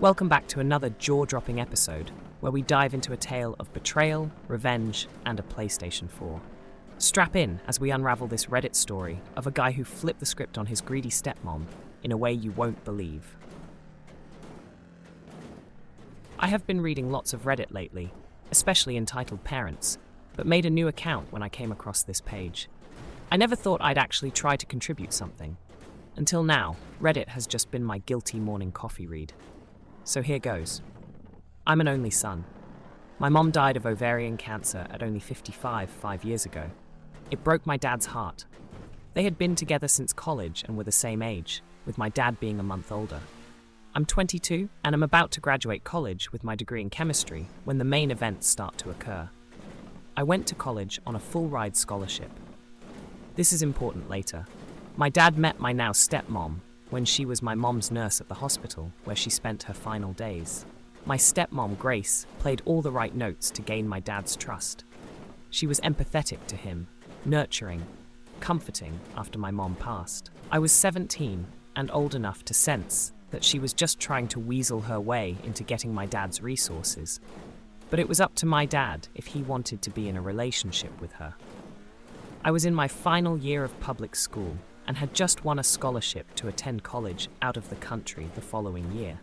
Welcome back to another jaw-dropping episode where we dive into a tale of betrayal, revenge, and a PlayStation 4. Strap in as we unravel this Reddit story of a guy who flipped the script on his greedy stepmom in a way you won't believe. I have been reading lots of Reddit lately, especially entitled Parents, but made a new account when I came across this page. I never thought I'd actually try to contribute something. Until now, Reddit has just been my guilty morning coffee read. So here goes. I'm an only son. My mom died of ovarian cancer at only 55 years ago. It broke my dad's heart. They had been together since college and were the same age, with my dad being a month older. I'm 22 and I'm about to graduate college with my degree in chemistry when the main events start to occur. I went to college on a full-ride scholarship. This is important later. My dad met my now stepmom when she was my mom's nurse at the hospital where she spent her final days. My stepmom, Grace, played all the right notes to gain my dad's trust. She was empathetic to him, nurturing, comforting after my mom passed. I was 17 and old enough to sense that she was just trying to weasel her way into getting my dad's resources. But it was up to my dad if he wanted to be in a relationship with her. I was in my final year of public school and had just won a scholarship to attend college out of the country the following year.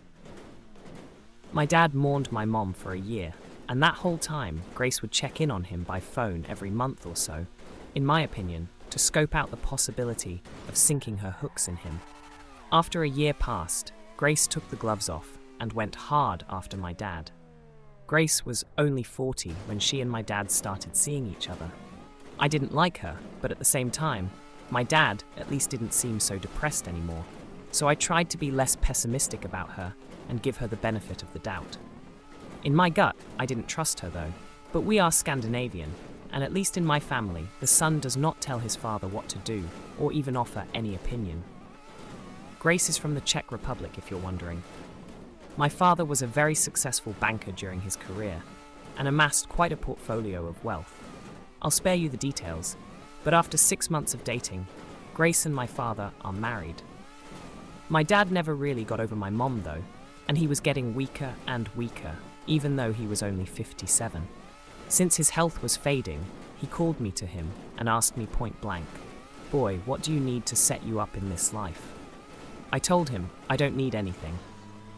My dad mourned my mom for a year, and that whole time, Grace would check in on him by phone every month or so, in my opinion, to scope out the possibility of sinking her hooks in him. After a year passed, Grace took the gloves off and went hard after my dad. Grace was only 40 when she and my dad started seeing each other. I didn't like her, but at the same time, my dad at least didn't seem so depressed anymore, so I tried to be less pessimistic about her and give her the benefit of the doubt. In my gut, I didn't trust her though, but we are Scandinavian, and at least in my family, the son does not tell his father what to do or even offer any opinion. Grace is from the Czech Republic, if you're wondering. My father was a very successful banker during his career and amassed quite a portfolio of wealth. I'll spare you the details, but after 6 months of dating, Grace and my father are married. My dad never really got over my mom though, and he was getting weaker and weaker, even though he was only 57. Since his health was fading, he called me to him and asked me point blank, "Boy, what do you need to set you up in this life?" I told him, I don't need anything.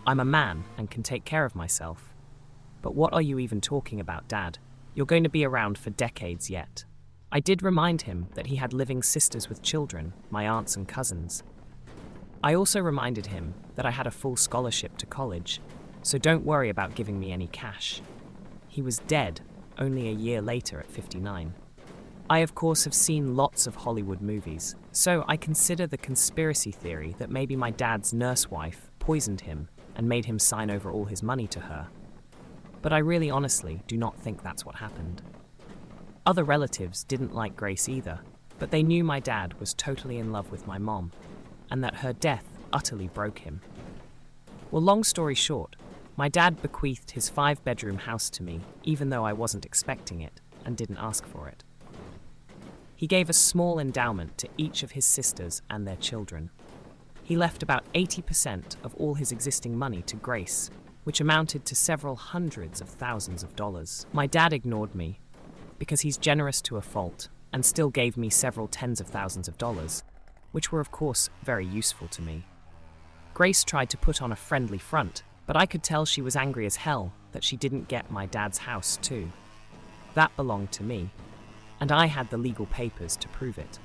I'm a man and can take care of myself. But what are you even talking about, Dad? You're going to be around for decades yet. I did remind him that he had living sisters with children, my aunts and cousins. I also reminded him that I had a full scholarship to college, so don't worry about giving me any cash. He was dead only a year later at 59. I, of course, have seen lots of Hollywood movies, so I consider the conspiracy theory that maybe my dad's nurse wife poisoned him and made him sign over all his money to her. But I really honestly do not think that's what happened. Other relatives didn't like Grace either, but they knew my dad was totally in love with my mom, and that her death utterly broke him. Well, long story short, my dad bequeathed his 5-bedroom house to me, even though I wasn't expecting it and didn't ask for it. He gave a small endowment to each of his sisters and their children. He left about 80% of all his existing money to Grace, which amounted to several hundreds of thousands of dollars. My dad ignored me, because he's generous to a fault, and still gave me several tens of thousands of dollars, which were of course very useful to me. Grace tried to put on a friendly front, but I could tell she was angry as hell that she didn't get my dad's house too. That belonged to me, and I had the legal papers to prove it.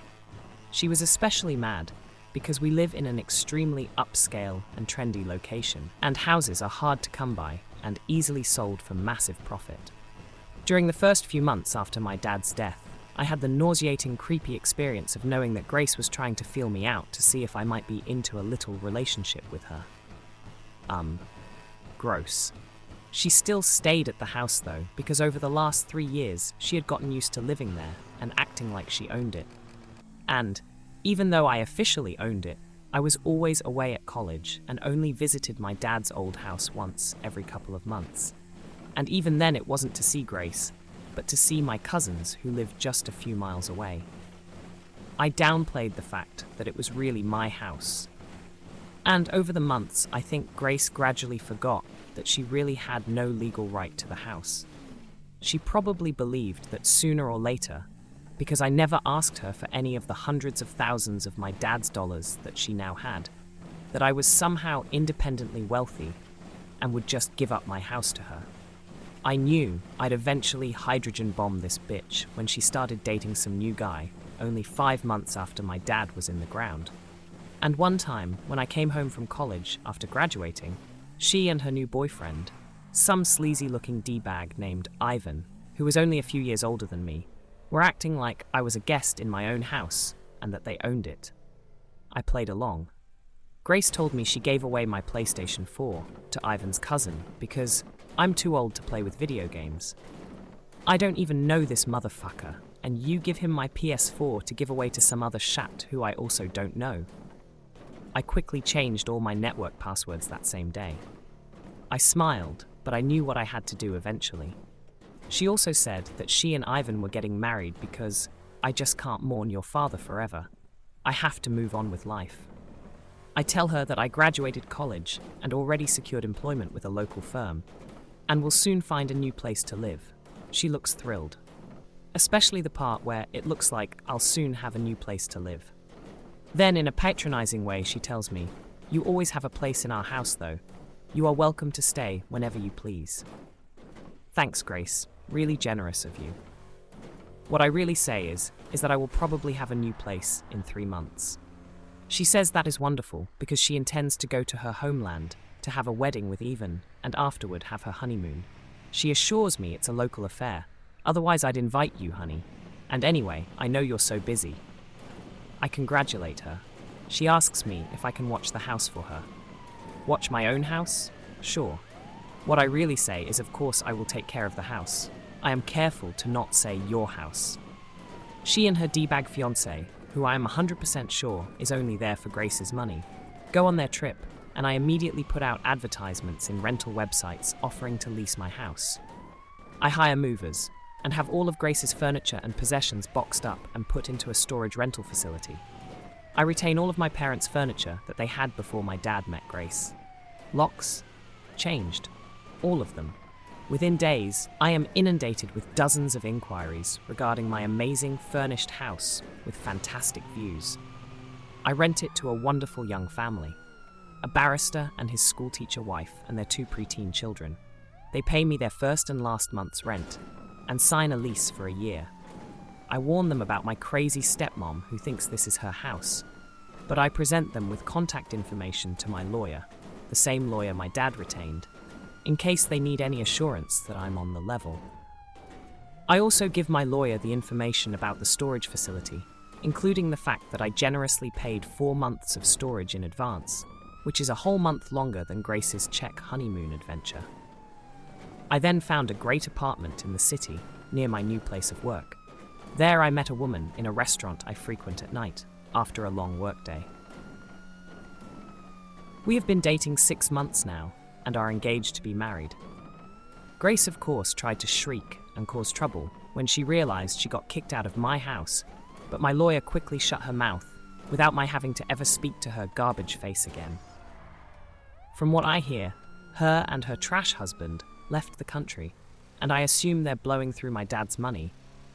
She was especially mad because we live in an extremely upscale and trendy location, and houses are hard to come by and easily sold for massive profit. During the first few months after my dad's death, I had the nauseating, creepy experience of knowing that Grace was trying to feel me out to see if I might be into a little relationship with her. Gross. She still stayed at the house though, because over the last 3 years, she had gotten used to living there and acting like she owned it. And, even though I officially owned it, I was always away at college and only visited my dad's old house once every couple of months. And even then it wasn't to see Grace, but to see my cousins who lived just a few miles away. I downplayed the fact that it was really my house. And over the months, I think Grace gradually forgot that she really had no legal right to the house. She probably believed that sooner or later, because I never asked her for any of the hundreds of thousands of my dad's dollars that she now had, that I was somehow independently wealthy and would just give up my house to her. I knew I'd eventually hydrogen bomb this bitch when she started dating some new guy only 5 months after my dad was in the ground. And one time, when I came home from college after graduating, she and her new boyfriend, some sleazy-looking D-bag named Ivan, who was only a few years older than me, were acting like I was a guest in my own house and that they owned it. I played along. Grace told me she gave away my PlayStation 4 to Ivan's cousin because I'm too old to play with video games. I don't even know this motherfucker, and you give him my PS4 to give away to some other shat who I also don't know. I quickly changed all my network passwords that same day. I smiled, but I knew what I had to do eventually. She also said that she and Ivan were getting married because I just can't mourn your father forever. I have to move on with life. I tell her that I graduated college and already secured employment with a local firm and will soon find a new place to live. She looks thrilled, especially the part where it looks like I'll soon have a new place to live. Then, in a patronizing way, she tells me, "You always have a place in our house, though. You are welcome to stay whenever you please." Thanks, Grace. Really generous of you. What I really say is that I will probably have a new place in 3 months. She says that is wonderful because she intends to go to her homeland to have a wedding with Ivan and afterward have her honeymoon. She assures me it's a local affair. Otherwise, I'd invite you, honey. And anyway, I know you're so busy. I congratulate her. She asks me if I can watch the house for her. Watch my own house? Sure. What I really say is, of course, I will take care of the house. I am careful to not say your house. She and her D-bag fiancé, who I am 100% sure is only there for Grace's money, go on their trip, and I immediately put out advertisements in rental websites offering to lease my house. I hire movers and have all of Grace's furniture and possessions boxed up and put into a storage rental facility. I retain all of my parents' furniture that they had before my dad met Grace. Locks? Changed. All of them. Within days, I am inundated with dozens of inquiries regarding my amazing furnished house with fantastic views. I rent it to a wonderful young family, a barrister and his schoolteacher wife and their 2 preteen children. They pay me their first and last month's rent and sign a lease for a year. I warn them about my crazy stepmom who thinks this is her house, but I present them with contact information to my lawyer, the same lawyer my dad retained, in case they need any assurance that I'm on the level. I also give my lawyer the information about the storage facility, including the fact that I generously paid 4 months of storage in advance, which is a whole month longer than Grace's Czech honeymoon adventure. I then found a great apartment in the city, near my new place of work. There I met a woman in a restaurant I frequent at night, after a long workday. We have been dating 6 months now, and are engaged to be married. Grace, of course, tried to shriek and cause trouble when she realized she got kicked out of my house, but my lawyer quickly shut her mouth without my having to ever speak to her garbage face again. From what I hear, her and her trash husband left the country, and I assume they're blowing through my dad's money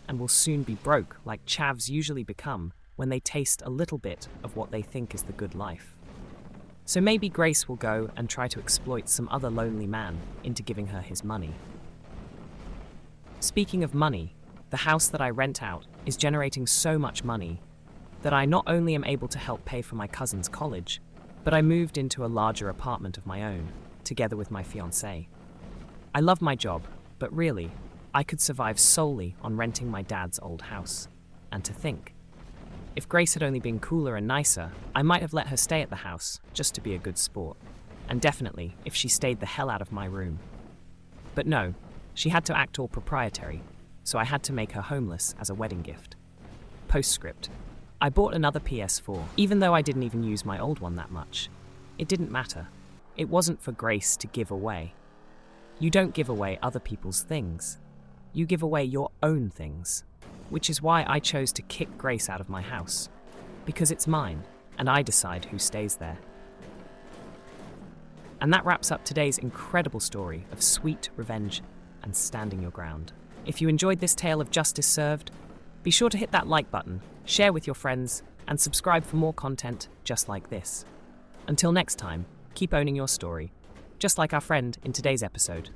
and will soon be broke like chavs usually become when they taste a little bit of what they think is the good life. So maybe Grace will go and try to exploit some other lonely man into giving her his money. Speaking of money, the house that I rent out is generating so much money that I not only am able to help pay for my cousin's college, but I moved into a larger apartment of my own, together with my fiancé. I love my job, but really, I could survive solely on renting my dad's old house. And to think, if Grace had only been cooler and nicer, I might have let her stay at the house, just to be a good sport. And definitely, if she stayed the hell out of my room. But no, she had to act all proprietary, so I had to make her homeless as a wedding gift. Postscript. I bought another PS4, even though I didn't even use my old one that much. It didn't matter. It wasn't for Grace to give away. You don't give away other people's things. You give away your own things. Which is why I chose to kick Grace out of my house. Because it's mine, and I decide who stays there. And that wraps up today's incredible story of sweet revenge and standing your ground. If you enjoyed this tale of justice served, be sure to hit that like button, share with your friends, and subscribe for more content just like this. Until next time, keep owning your story, just like our friend in today's episode.